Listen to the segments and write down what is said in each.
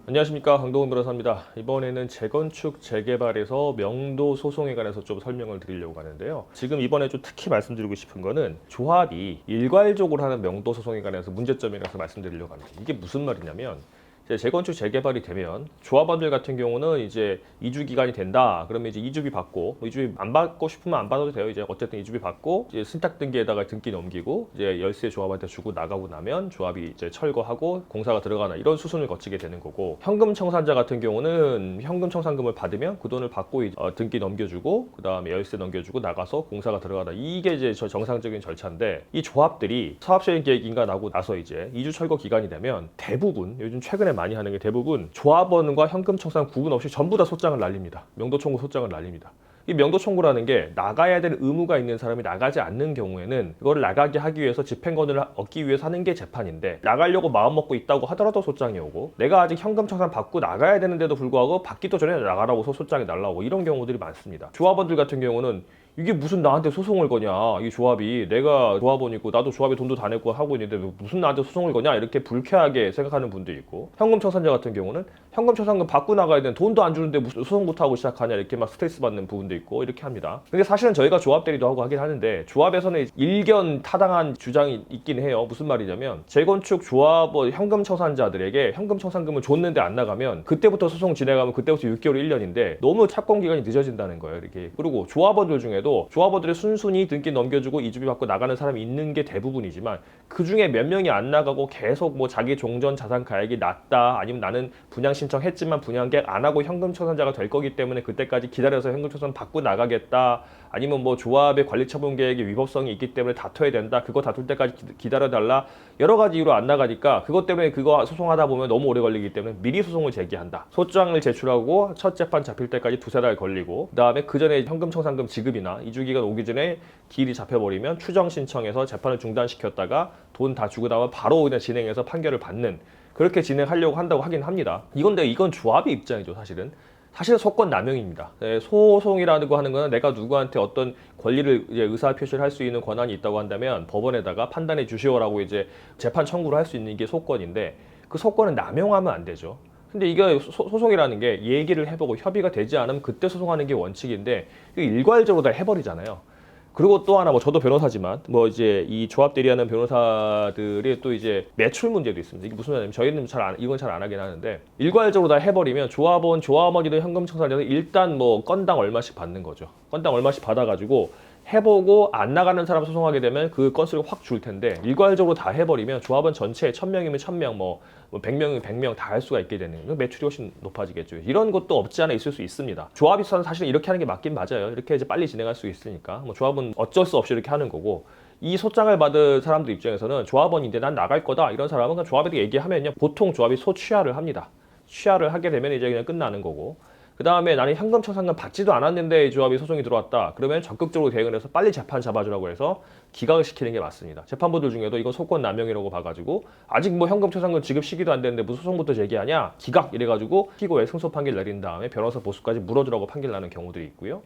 안녕하십니까, 강동훈 변호사입니다. 이번에는 재건축 재개발에서 명도 소송에 관해서 좀 설명을 드리려고 하는데요. 지금 이번에 좀 특히 말씀드리고 싶은 거는 조합이 일괄적으로 하는 명도 소송에 관해서 문제점에 관해서 말씀드리려고 합니다. 이게 무슨 말이냐면 이제 재건축 재개발이 되면 조합원들 같은 경우는 이제 이주 기간이 된다. 그러면 이제 이주비 받고, 이주비 안 받고 싶으면 안 받아도 돼요. 이제 어쨌든 이주비 받고 이제 신탁 등기에다가 등기 넘기고 이제 열세 조합한테 주고 나가고 나면 조합이 이제 철거하고 공사가 들어가나 이런 수순을 거치게 되는 거고, 현금 청산자 같은 경우는 현금 청산금을 받으면 그 돈을 받고 이제 등기 넘겨주고 그 다음에 열세 넘겨주고 나가서 공사가 들어가다, 이게 이제 정상적인 절차인데, 이 조합들이 사업시행 계획인가 나고 나서 이제 이주 철거 기간이 되면 대부분, 요즘 최근에 많이 하는 게 대부분 조합원과 현금 청산 구분 없이 전부 다 소장을 날립니다. 명도 청구 소장을 날립니다. 이 명도 청구라는 게 나가야 될 의무가 있는 사람이 나가지 않는 경우에는 이거를 나가게 하기 위해서 집행권을 얻기 위해서 하는 게 재판인데, 나가려고 마음먹고 있다고 하더라도 소장이 오고, 내가 아직 현금 청산 받고 나가야 되는데도 불구하고 받기도 전에 나가라고 소장이 날라오고, 이런 경우들이 많습니다. 조합원들 같은 경우는 이게 무슨 나한테 소송을 거냐, 이 조합이, 내가 조합원이고 나도 조합에 돈도 다 내고 하고 있는데 무슨 나한테 소송을 거냐, 이렇게 불쾌하게 생각하는 분도 있고, 현금 청산자 같은 경우는 현금 청산금 받고 나가야 되는, 돈도 안 주는데 무슨 소송부터 하고 시작하냐, 이렇게 막 스트레스 받는 부분도 있고 이렇게 합니다. 근데 사실은 저희가 조합 대리도 하고 하긴 하는데, 조합에서는 일견 타당한 주장이 있긴 해요. 무슨 말이냐면, 재건축 조합원 현금 청산자들에게 현금 청산금을 줬는데 안 나가면 그때부터 소송 진행하면 그때부터 6개월 1년인데 너무 착공 기간이 늦어진다는 거예요, 이렇게. 그리고 조합원들 중에도 조합원들이 순순히 등기 넘겨주고 이주비 받고 나가는 사람이 있는 게 대부분이지만, 그 중에 몇 명이 안 나가고 계속 뭐 자기 종전 자산 가액이 낮다, 아니면 나는 분양 신청했지만 분양 계약 안 하고 현금 청산자가 될 거기 때문에 그때까지 기다려서 현금 청산 받고 나가겠다, 아니면 뭐 조합의 관리 처분 계획의 위법성이 있기 때문에 다퉈야 된다, 그거 다툴 때까지 기다려달라, 여러 가지 이유로 안 나가니까 그것 때문에 그거 소송하다 보면 너무 오래 걸리기 때문에 미리 소송을 제기한다. 소장을 제출하고 첫 재판 잡힐 때까지 두세 달 걸리고, 그 다음에 그 전에 현금 청산금 지급이나 이주기간 오기 전에 기일이 잡혀버리면 추정 신청해서 재판을 중단시켰다가 돈 다 주고 나면 바로 그냥 진행해서 판결을 받는, 그렇게 진행하려고 한다고 하긴 합니다. 이건 조합의 입장이죠. 사실은 소권 남용입니다. 소송이라는 거 하는 거는 내가 누구한테 어떤 권리를 이제 의사 표시를 할 수 있는 권한이 있다고 한다면 법원에다가 판단해 주시오라고 이제 재판 청구를 할 수 있는 게 소권인데, 그 소권은 남용하면 안 되죠. 근데 이게 소송이라는 게 얘기를 해보고 협의가 되지 않으면 그때 소송하는 게 원칙인데, 이거 일괄적으로 다 해버리잖아요. 그리고 또 하나, 뭐 저도 변호사지만 뭐 이제 이 조합 대리하는 변호사들이 또 이제 매출 문제도 있습니다. 이게 무슨 말이냐면, 저희는 이건 잘 안 하긴 하는데, 일괄적으로 다 해버리면 조합원이든 현금 청산자든 일단 뭐 건당 얼마씩 받는 거죠. 건당 얼마씩 받아가지고 해보고 안 나가는 사람 소송하게 되면 그 건수를 확 줄 텐데, 일괄적으로 다 해버리면 조합원 전체에 1000명이면 1000명, 뭐 100명이면 100명 다 할 수가 있게 되는, 매출이 훨씬 높아지겠죠. 이런 것도 없지 않아 있을 수 있습니다. 조합에서는 사실 이렇게 하는 게 맞긴 맞아요. 이렇게 이제 빨리 진행할 수 있으니까 뭐 조합은 어쩔 수 없이 이렇게 하는 거고, 이 소장을 받은 사람들 입장에서는 조합원인데 난 나갈 거다, 이런 사람은 그냥 조합에도 얘기하면요, 보통 조합이 소취하를 합니다. 취하를 하게 되면 이제 그냥 끝나는 거고, 그 다음에 나는 현금 청산금 받지도 않았는데 이 조합이 소송이 들어왔다, 그러면 적극적으로 대응을 해서 빨리 재판 잡아주라고 해서 기각을 시키는 게 맞습니다. 재판부들 중에도 이건 소권 남용이라고 봐가지고, 아직 뭐 현금 청산금 지급 시기도 안 됐는데 무슨 소송부터 제기하냐, 기각 이래가지고 피고에 승소 판결 내린 다음에 변호사 보수까지 물어주라고 판결 나는 경우들이 있고요.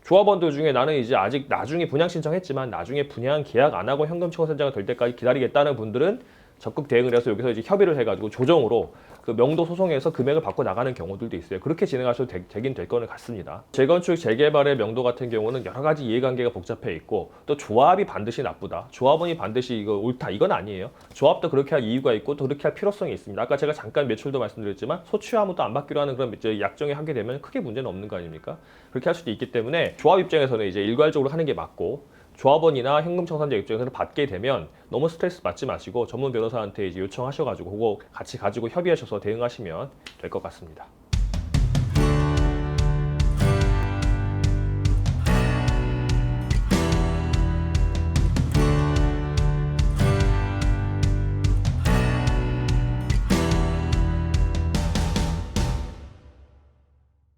조합원들 중에 나는 이제 아직 나중에 분양 신청했지만 나중에 분양 계약 안 하고 현금 청산자가 될 때까지 기다리겠다는 분들은 적극 대응을 해서 여기서 이제 협의를 해가지고 조정으로 그 명도 소송에서 금액을 받고 나가는 경우들도 있어요. 그렇게 진행하셔도 되긴 될 거는 같습니다. 재건축 재개발의 명도 같은 경우는 여러 가지 이해관계가 복잡해 있고, 또 조합이 반드시 나쁘다, 조합원이 반드시 이거 옳다, 이건 아니에요. 조합도 그렇게 할 이유가 있고 또 그렇게 할 필요성이 있습니다. 아까 제가 잠깐 매출도 말씀드렸지만, 소취하면 또 안 받기로 하는 그런 약정에 하게 되면 크게 문제는 없는 거 아닙니까? 그렇게 할 수도 있기 때문에 조합 입장에서는 이제 일괄적으로 하는 게 맞고, 조합원이나 현금 청산자 입장에서는 받게 되면 너무 스트레스 받지 마시고 전문 변호사한테 이제 요청하셔가지고 그거 같이 가지고 협의하셔서 대응하시면 될 것 같습니다.